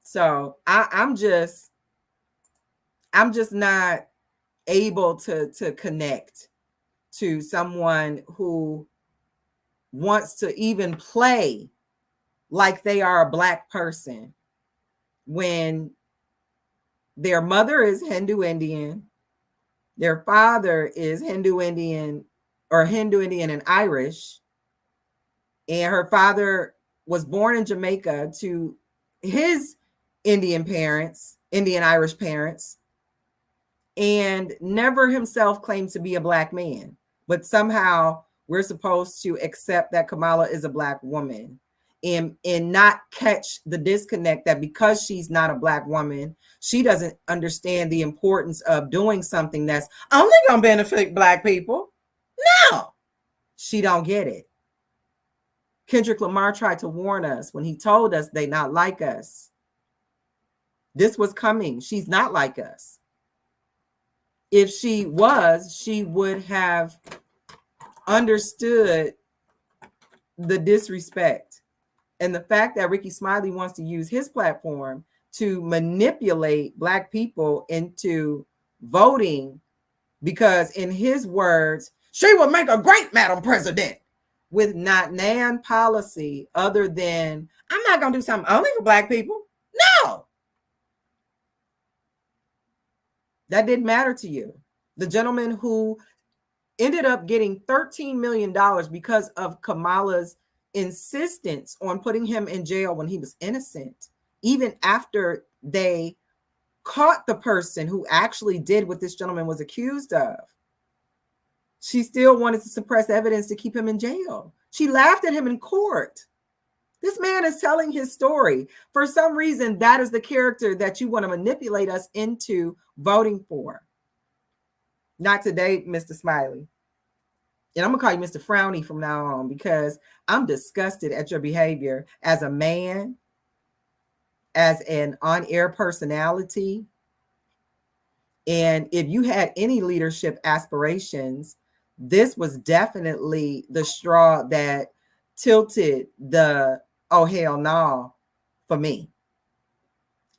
So I'm just not able to connect to someone who wants to even play like they are a Black person when their mother is Hindu Indian, their father is Hindu Indian and Irish, and her father was born in Jamaica to his Indian Irish parents, and never himself claimed to be a Black man. But somehow we're supposed to accept that Kamala is a Black woman and not catch the disconnect that because she's not a Black woman, she doesn't understand the importance of doing something that's only going to benefit Black people. No, she don't get it. Kendrick Lamar tried to warn us when he told us they not like us. This was coming. She's not like us. If she was, she would have understood the disrespect. And the fact that Rickey Smiley wants to use his platform to manipulate Black people into voting, because in his words, she would make a great Madam President, with not nan policy other than, I'm not going to do something only for Black people. No. That didn't matter to you. The gentleman who ended up getting $13 million because of Kamala's insistence on putting him in jail when he was innocent, even after they caught the person who actually did what this gentleman was accused of. She still wanted to suppress evidence to keep him in jail. She laughed at him in court. This man is telling his story. For some reason, that is the character that you want to manipulate us into voting for. Not today, Mr. Smiley. And I'm going to call you Mr. Frowny from now on, because I'm disgusted at your behavior as a man, as an on-air personality. And if you had any leadership aspirations, this was definitely the straw that tilted the oh hell no for me.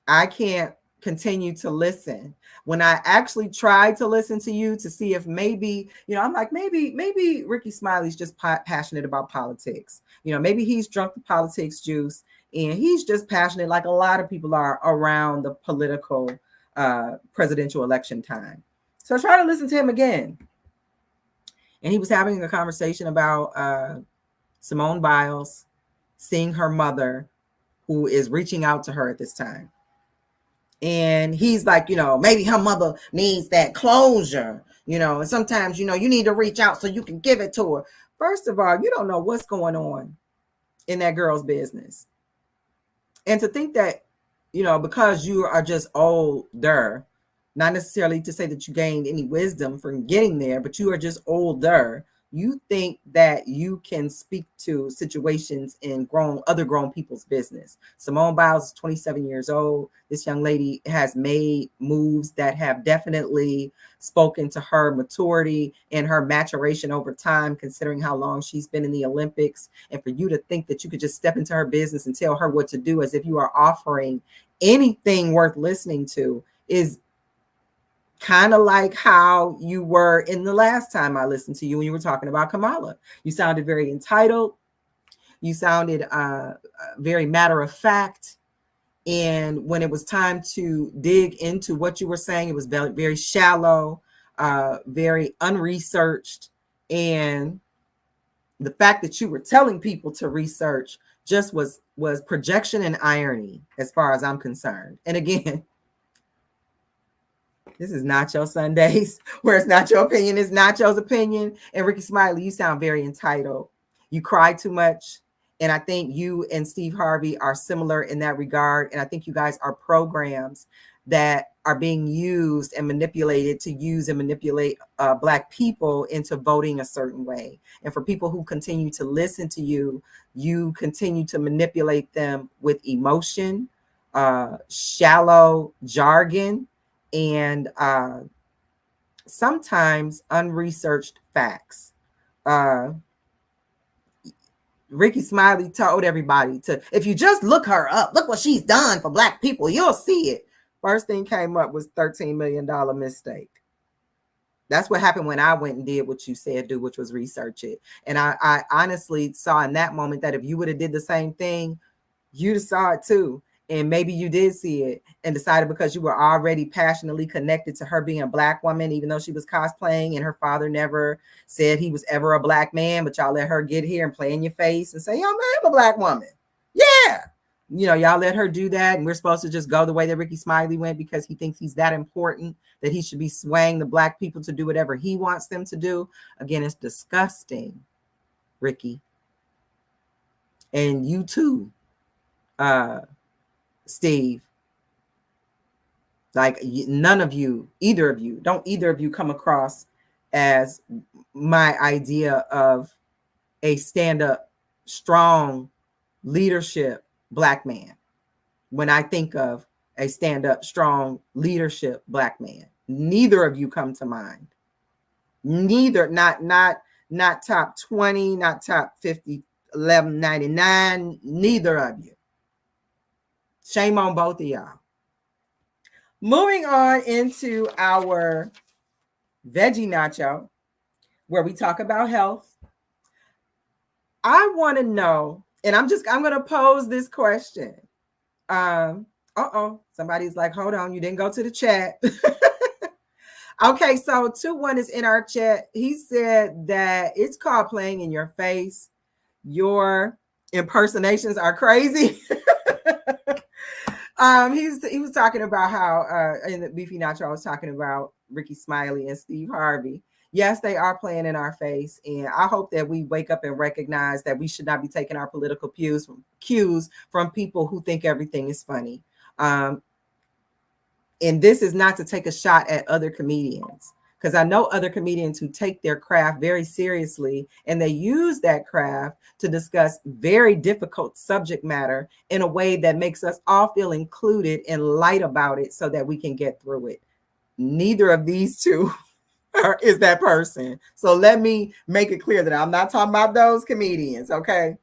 I can't continue to listen. When I actually tried to listen to you to see if maybe, I'm like, maybe Rickey Smiley's just passionate about politics. Maybe he's drunk the politics juice and he's just passionate like a lot of people are around the political presidential election time. So I tried to listen to him again. And he was having a conversation about Simone Biles seeing her mother, who is reaching out to her at this time. And he's like, maybe her mother needs that closure, and sometimes, you need to reach out so you can give it to her. First of all, you don't know what's going on in that girl's business. And to think that, because you are just older, not necessarily to say that you gained any wisdom from getting there, but you are just older, you think that you can speak to situations in other grown people's business. Simone Biles is 27 years old. This young lady has made moves that have definitely spoken to her maturity and her maturation over time, considering how long she's been in the Olympics. And for you to think that you could just step into her business and tell her what to do as if you are offering anything worth listening to is kind of like how you were in the last time I listened to you when you were talking about Kamala. You sounded very entitled. You sounded very matter of fact. And when it was time to dig into what you were saying, it was very, very shallow, very unresearched. And the fact that you were telling people to research just was projection and irony as far as I'm concerned. And again, this is Nacho Sundays, where it's not your opinion, it's Nacho's opinion. And Rickey Smiley, you sound very entitled. You cry too much. And I think you and Steve Harvey are similar in that regard. And I think you guys are programs that are being used and manipulated to use and manipulate Black people into voting a certain way. And for people who continue to listen to you, you continue to manipulate them with emotion, shallow jargon, and sometimes unresearched facts. Rickey Smiley told everybody if you just look her up, look what she's done for Black people, you'll see it. First thing came up was $13 million mistake. That's what happened when I went and did what you said do, which was research it. And I honestly saw in that moment that if you would have did the same thing, you'd have saw it too. And maybe you did see it and decided because you were already passionately connected to her being a Black woman, even though she was cosplaying and her father never said he was ever a Black man, but y'all let her get here and play in your face and say, yo, man, I'm a Black woman. Yeah. Y'all let her do that. And we're supposed to just go the way that Rickey Smiley went because he thinks he's that important, that he should be swaying the Black people to do whatever he wants them to do. Again, it's disgusting, Rickey. And you too, Steve. Like none of you, either of you come across as my idea of a stand-up, strong leadership Black man. When I think of a stand-up, strong leadership Black man, neither of you come to mind. Neither, not top 20, not top 50, 1199, neither of you. Shame on both of y'all. Moving on into our veggie nacho, where we talk about health. I want to know, and I'm going to pose this question. Somebody's like, hold on, you didn't go to the chat. Okay, so 2-1 is in our chat. He said that it's called playing in your face. Your impersonations are crazy. He was talking about how in the Beefy Nacho, I was talking about Rickey Smiley and Steve Harvey. Yes, they are playing in our face, and I hope that we wake up and recognize that we should not be taking our political cues from people who think everything is funny. And this is not to take a shot at other comedians, because I know other comedians who take their craft very seriously, and they use that craft to discuss very difficult subject matter in a way that makes us all feel included and light about it so that we can get through it. Neither of these two is that person. So let me make it clear that I'm not talking about those comedians, okay?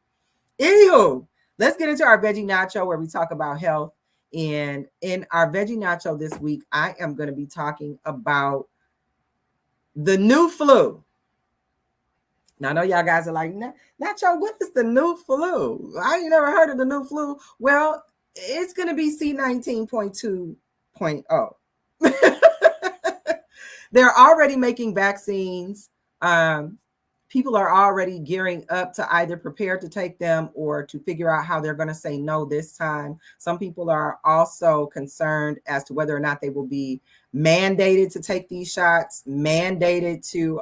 Anywho, let's get into our veggie nacho where we talk about health. And in our veggie nacho this week, I am going to be talking about the new flu. Now, I know y'all guys are like, Nacho, what is the new flu? I ain't never heard of the new flu. Well, it's going to be C19.2.0. They're already making vaccines. People are already gearing up to either prepare to take them or to figure out how they're going to say no this time. Some people are also concerned as to whether or not they will be mandated to take these shots, mandated to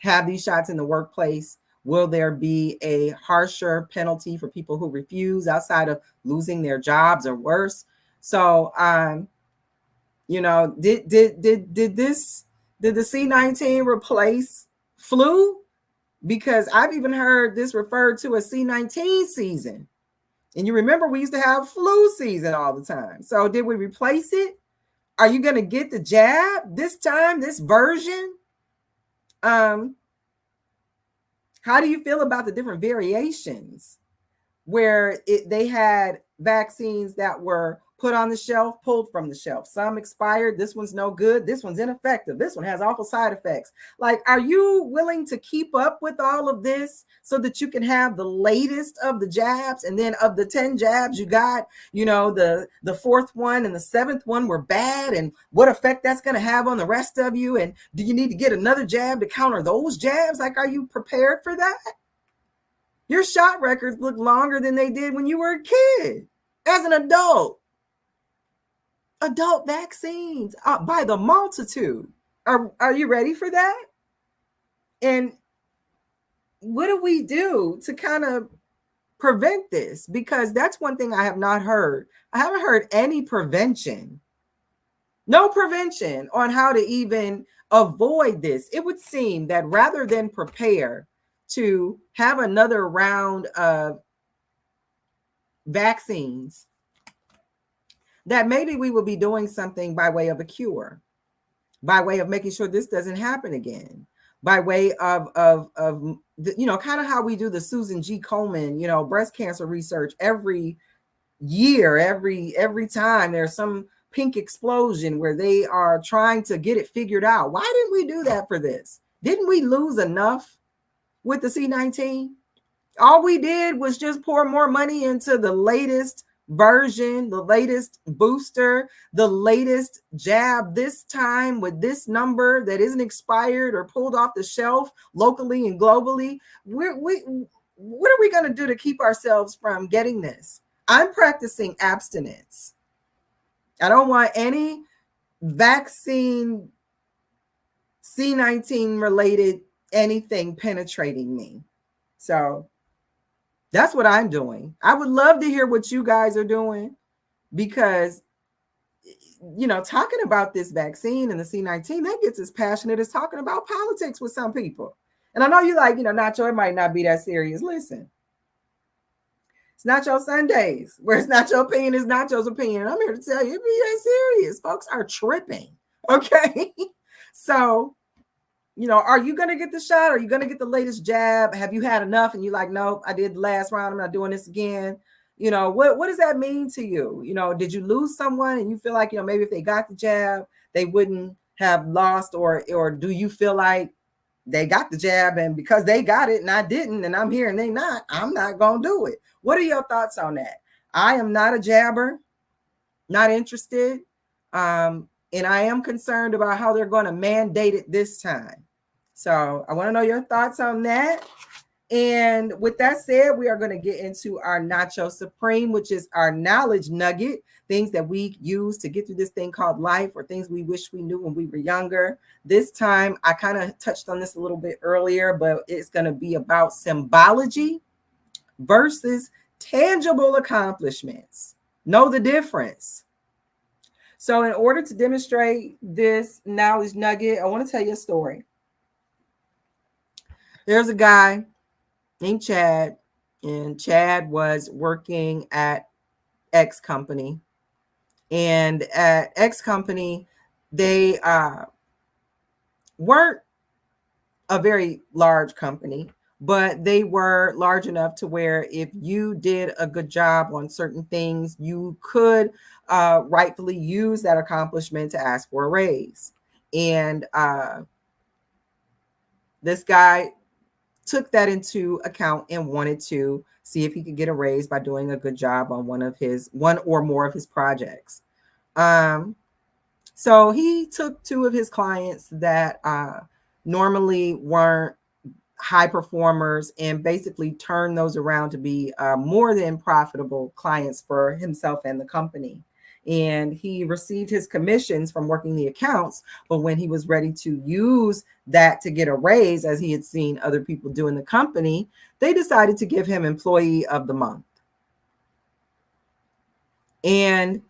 have these shots in the workplace. Will there be a harsher penalty for people who refuse outside of losing their jobs or worse? So, you know, did the C19 replace flu? Because I've even heard this referred to as C19 season. And you remember we used to have flu season all the time. So did we replace it? Are you going to get the jab this time, this version? How do you feel about the different variations where they had vaccines that were put on the shelf, pulled from the shelf? Some expired. This one's no good. This one's ineffective. This one has awful side effects. Like, are you willing to keep up with all of this so that you can have the latest of the jabs? And then of the 10 jabs you got, you know, the fourth one and the seventh one were bad, and what effect that's going to have on the rest of you? And do you need to get another jab to counter those jabs? Like, are you prepared for that? Your shot records look longer than they did when you were a kid. As an adult vaccines by the multitude. Are you ready for that? And what do we do to kind of prevent this? Because that's one thing I have not heard. I haven't heard any prevention. No prevention on how to even avoid this. It would seem that rather than prepare to have another round of vaccines, that maybe we will be doing something by way of a cure, by way of making sure this doesn't happen again, by way of you know, kind of how we do the Susan G. Komen, you know, breast cancer research every year, every time there's some pink explosion where they are trying to get it figured out. Why didn't we do that for this? Didn't we lose enough with the C19? All we did was just pour more money into the latest version, the latest booster, the latest jab, this time with this number that isn't expired or pulled off the shelf locally and globally. What are we going to do to keep ourselves from getting this? I'm practicing abstinence. I don't want any vaccine C19 related anything penetrating me. So that's what I'm doing. I would love to hear what you guys are doing, because, you know, talking about this vaccine and the C19, that gets as passionate as talking about politics with some people. And I know you like, you know, Nacho, it might not be that serious. Listen, it's Nacho Sundays, where it's Nacho opinion is Nacho's opinion. And I'm here to tell you, it be that serious. Folks are tripping. Okay. So, you know, are you going to get the shot? Are you going to get the latest jab? Have you had enough? And you're like, nope, I did the last round. I'm not doing this again. You know, what does that mean to you? You know, did you lose someone and you feel like, you know, maybe if they got the jab, they wouldn't have lost? Or do you feel like they got the jab and because they got it and I didn't, and I'm here and they not, I'm not going to do it? What are your thoughts on that? I am not a jabber, not interested. And I am concerned about how they're going to mandate it this time. So I want to know your thoughts on that. And with that said, we are going to get into our Nacho Supreme, which is our knowledge nugget, things that we use to get through this thing called life, or things we wish we knew when we were younger. This time, I kind of touched on this a little bit earlier, but it's going to be about symbology versus tangible accomplishments. Know the difference. So in order to demonstrate this knowledge nugget, I want to tell you a story. There's a guy named Chad, and Chad was working at X company. And at X company, they weren't a very large company, but they were large enough to where if you did a good job on certain things, you could rightfully use that accomplishment to ask for a raise. And this guy took that into account and wanted to see if he could get a raise by doing a good job on one or more of his projects. So he took two of his clients that normally weren't high performers and basically turned those around to be more than profitable clients for himself and the company. And he received his commissions from working the accounts, but when he was ready to use that to get a raise, as he had seen other people do in the company, they decided to give him Employee of the Month. And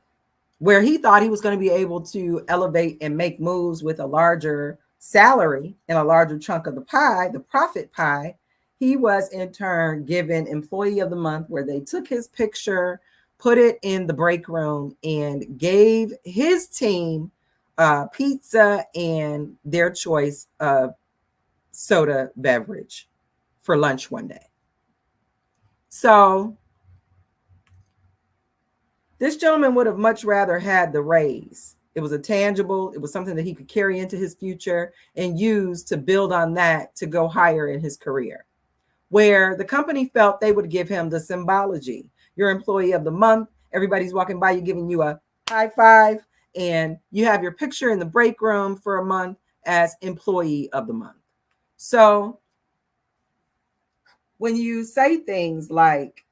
where he thought he was going to be able to elevate and make moves with a larger salary and a larger chunk of the pie, the profit pie, he was in turn given Employee of the Month, where they took his picture, put it in the break room, and gave his team pizza and their choice of soda beverage for lunch one day. So this gentleman would have much rather had the raise. It was a tangible, it was something that he could carry into his future and use to build on that to go higher in his career. Where the company felt they would give him the Symbology, your Employee of the Month. Everybody's walking by you, giving you a high five, and you have your picture in the break room for a month as Employee of the Month. So when you say things like,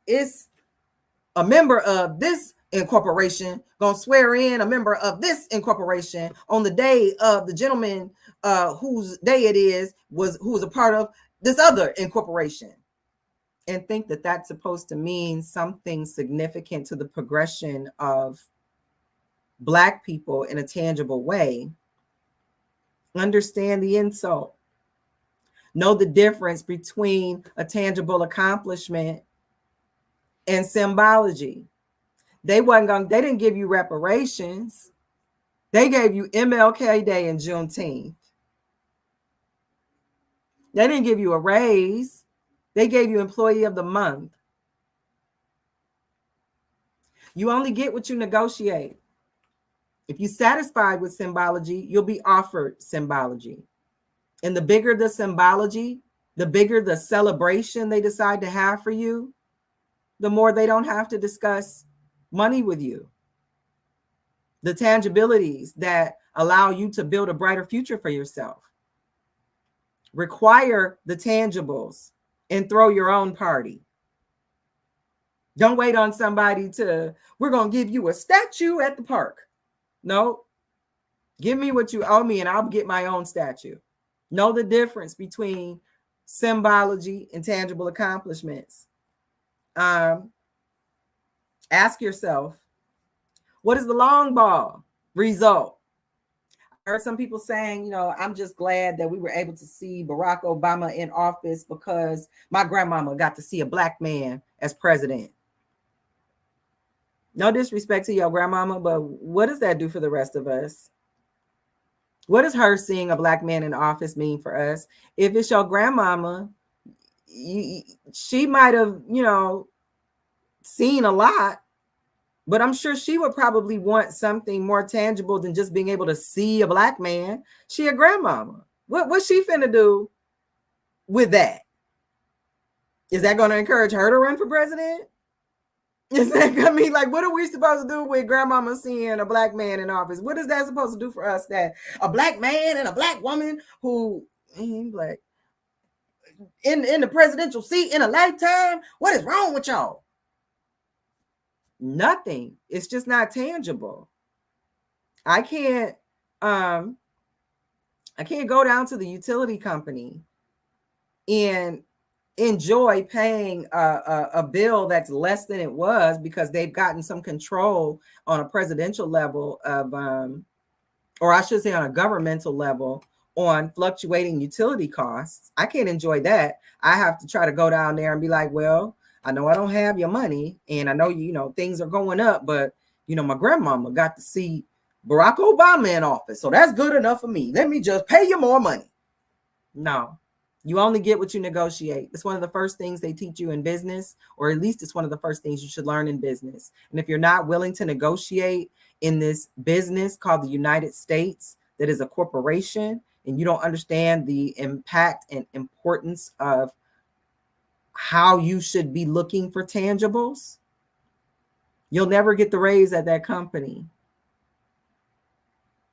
it's a member of this incorporation gonna swear in a member of this incorporation on the day of the gentleman whose day it is who was a part of this other incorporation, and think that that's supposed to mean something significant to the progression of Black people in a tangible way, understand the insult. Know the difference between a tangible accomplishment and symbology. They didn't give you reparations. They gave you MLK Day and Juneteenth. They didn't give you a raise. They gave you Employee of the Month. You only get what you negotiate. If you're satisfied with symbology, you'll be offered symbology. And the bigger the symbology, the bigger the celebration they decide to have for you, the more they don't have to discuss money with you. The tangibilities that allow you to build a brighter future for yourself. Require the tangibles and throw your own party. Don't wait on somebody we're going to give you a statue at the park. No, give me what you owe me and I'll get my own statue. Know the difference between symbology and tangible accomplishments. Ask yourself, what is the long ball result? I heard some people saying, I'm just glad that we were able to see Barack Obama in office because my grandmama got to see a Black man as president. No disrespect to your grandmama, but what does that do for the rest of us? What does her seeing a Black man in office mean for us? If it's your grandmama, she might have, seen a lot, but I'm sure she would probably want something more tangible than just being able to see a Black man. She a grandmama. What's she finna do with that? Is that going to encourage her to run for president? Is that gonna mean, like, what are we supposed to do with grandmama seeing a Black man in office? What is that supposed to do for us, that a Black man and a Black woman who ain't Black in the presidential seat in a lifetime? What is wrong with y'all? Nothing. It's just not tangible. I can't go down to the utility company and enjoy paying a bill that's less than it was because they've gotten some control on a presidential level of, or I should say on a governmental level, on fluctuating utility costs. I can't enjoy that. I have to try to go down there and be like, well, I know I don't have your money and I know, things are going up, but, my grandmama got to see Barack Obama in office. So that's good enough for me. Let me just pay you more money. No, You only get what you negotiate. It's one of the first things they teach you in business, or at least it's one of the first things you should learn in business. And if you're not willing to negotiate in this business called the United States, that is a corporation, and you don't understand the impact and importance of how you should be looking for tangibles, you'll never get the raise at that company.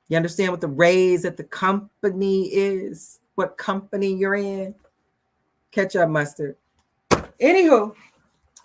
You understand what the raise at the company is? What company you're in? Catch up, mustard. Anywho,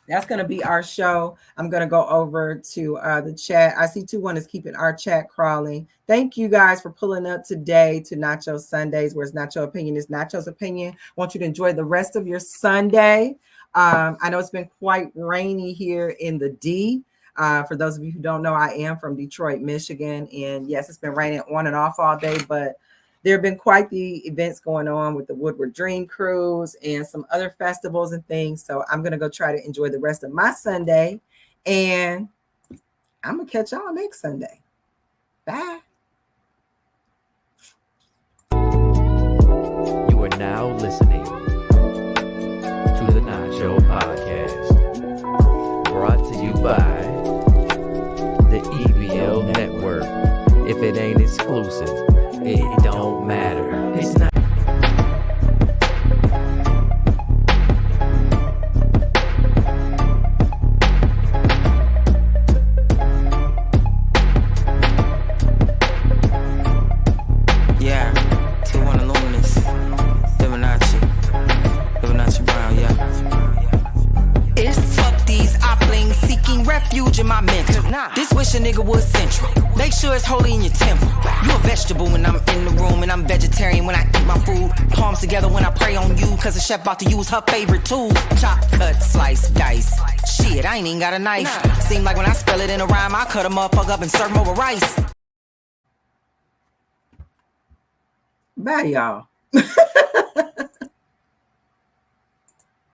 that's going to be our show. I'm going to go over to the chat. I see 2-1 is keeping our chat crawling. Thank you guys for pulling up today to Nacho Sundays, where it's Nacho Opinion is Nacho's Opinion. I want you to enjoy the rest of your Sunday. I know it's been quite rainy here in the D. For those of you who don't know, I am from Detroit, Michigan. And yes, it's been raining on and off all day, but there have been quite the events going on with the Woodward Dream Cruise and some other festivals and things. So I'm going to go try to enjoy the rest of my Sunday. And I'm going to catch y'all next Sunday. Bye. You are now listening to the Nacho Podcast, brought to you by the EBL Network. If it ain't exclusive, it don't matter. It's not. Yeah, 2-1 Illuminous, FiboNacci Brown, yeah. It's fuck these oplings seeking refuge in my mental. This wish a nigga was central. Make sure it's holy in your temple. You a vegetable when I'm in the room, and I'm vegetarian when I eat my food. Palms together when I pray on you, cause the chef about to use her favorite tool. Chop, cut, slice, dice. Shit, I ain't even got a knife. Seem like when I spell it in a rhyme, I cut a motherfucker up and serve him over rice. Bye, y'all.